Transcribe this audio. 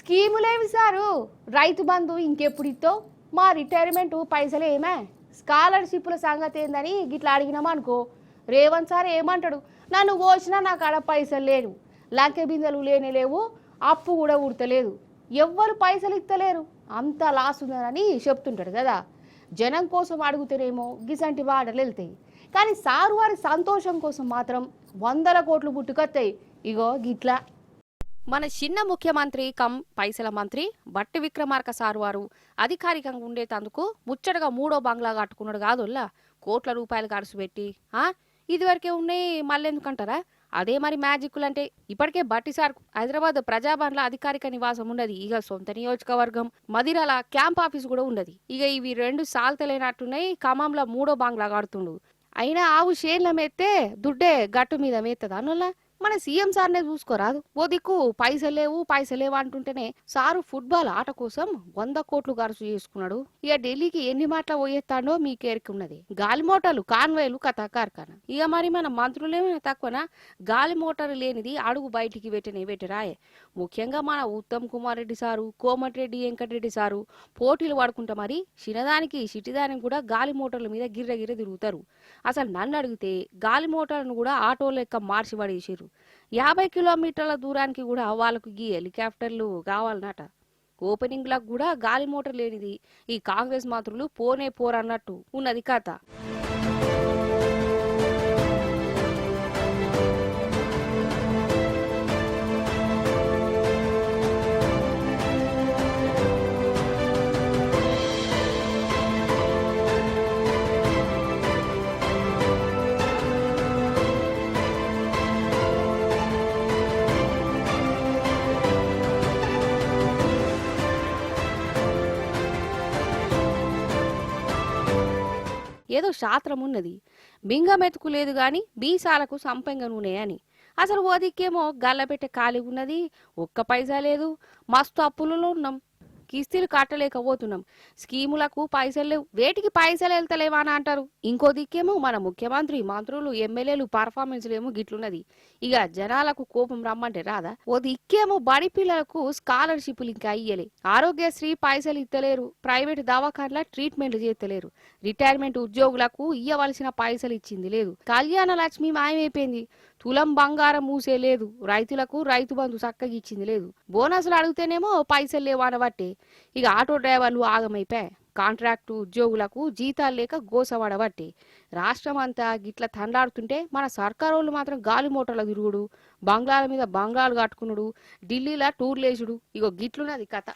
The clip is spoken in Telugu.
స్కీములేవి సారు రైతు బంధు ఇంకెప్పుడు ఇస్తావు మా రిటైర్మెంట్ పైసలు ఏమే స్కాలర్షిప్ల సంగతి ఏందని గిట్లా అడిగినామనుకో రేవంత్ సార్ ఏమంటాడు నన్ను పోసినా నాకు ఆడ పైసలు లేవు లంకె బిందెలు లేనే లేవు అప్పు కూడా ఉడతలేదు ఎవ్వరు పైసలు ఇస్తలేరు అంత లాస్ ఉందని చెప్తుంటాడు కదా జనం కోసం అడుగుతారేమో గిసంటి వాడలు వెళ్తాయి కానీ సారు వారి సంతోషం కోసం మాత్రం 100 కోట్లు పుట్టుకొస్తాయి ఇగో గిట్లా మన చిన్న ముఖ్యమంత్రి కమ్ పైసల మంత్రి బట్టి విక్రమార్క సారు వారు అధికారికంగా ఉండేటందుకు ముచ్చటగా 3వ బంగ్లా కట్టుకున్నాడు కాదుల్లా కోట్ల రూపాయలు ఖర్చు పెట్టి ఇదివరకే ఉన్నాయి మళ్ళీ ఎందుకంటారా అదే మరి మ్యాజిక్లు అంటే ఇప్పటికే బట్టి సార్ హైదరాబాద్ ప్రజాభవన్లో అధికారిక నివాసం ఉన్నది ఇక సొంత నియోజకవర్గం మదిరాల క్యాంప్ ఆఫీస్ కూడా ఉన్నది ఇక ఇవి రెండు సాల్తలేనట్టున్నాయి ఖమ్మంలో 3వ బంగ్లా కడుతుండు అయినా ఆవు షేన్ల మెత్తే దుడ్డే గట్టు మీద మెత్తదా అన్నలా మన సీఎం సార్నే చూసుకోరాదు ఓ దిక్కు పైసలు లేవు అంటుంటేనే సారు ఫుట్బాల్ ఆట కోసం 100 కోట్లు ఖర్చు చేసుకున్నాడు ఇక ఢిల్లీకి ఎన్ని మాటలు పోయేస్తాడో మీకేరికి ఉన్నది గాలి మోటార్లు కాన్వేలు కథా కార్ఖానా ఇక మరి మన మంత్రులేమైనా తక్కువనా గాలి మోటార్ లేనిది అడుగు బయటికి పెట్టరాయే ముఖ్యంగా మన ఉత్తమ్ కుమార్ రెడ్డి సారు కోమటిరెడ్డి వెంకటరెడ్డి సారు పోటీలు పడుకుంటా మరి చిన్నదానికి చిటిదానికి కూడా గాలి మోటార్ల మీద గిర్ర తిరుగుతారు అసలు నన్ను అడిగితే గాలి మోటార్ను కూడా ఆటో లెక్క మార్చి పడేసారు 50 కిలోమీటర్ల దూరానికి కూడా వాళ్ళకు ఈ హెలికాప్టర్లు కావాలన్నట ఓపెనింగ్లకు కూడా గాలి మోటార్ లేనిది ఈ కాంగ్రెస్ మంత్రులు పోరన్నట్టు ఉన్నది కథ ఏదో శాస్త్రం ఉన్నది బింగమెతుకు లేదు గాని బీసాలకు సంపెంగ నూనె అని అసలు ఓ దిక్కేమో గల్లపెట్టే ఖాళీ ఉన్నది ఒక్క పైసా లేదు మస్తు అప్పులలో ఉన్నాం కిస్తీలు కట్టలేకపోతున్నాం స్కీములకు పైసలు లేవు వేటికి పైసలు వెళ్తలేవా అని అంటారు ఇంకో దిక్కేమో మన ముఖ్యమంత్రి మంత్రులు ఎమ్మెల్యేలు పర్ఫార్మెన్స్లు ఏమో గిట్లున్నది ఇక జనాలకు కోపం రమ్మంటే రాదా ఓ దిక్కేమో బడి పిల్లలకు స్కాలర్షిప్లు ఇంకా ఇయ్యలే ఆరోగ్యశ్రీ పైసలు ఇస్తలేరు ప్రైవేట్ దవాఖాన్ల ట్రీట్మెంట్లు చేస్తలేరు రిటైర్మెంట్ ఉద్యోగులకు ఇయ్యవలసిన పైసలు ఇచ్చింది లేదు కళ్యాణ లక్ష్మి మాయమైపోయింది తులం బంగారం మూసే లేదు రైతులకు రైతు బంధు చక్కగా ఇచ్చింది లేదు బోనస్లు అడిగితేనేమో పైసలు లేవు అనబట్టే ఇక ఆటో డ్రైవర్లు ఆగమైపోయాయి కాంట్రాక్టు ఉద్యోగులకు జీతాలు లేక గోసవడబట్టి రాష్ట్రం అంతా గిట్ల తండాడుతుంటే మన సర్కారోళ్ళు మాత్రం గాలి మోటార్ల తిరుగుడు బంగ్లాల మీద బంగ్లాలు కట్టుకున్నాడు ఢిల్లీలో టూర్లేసుడు ఇగో గిట్లున్నది కథ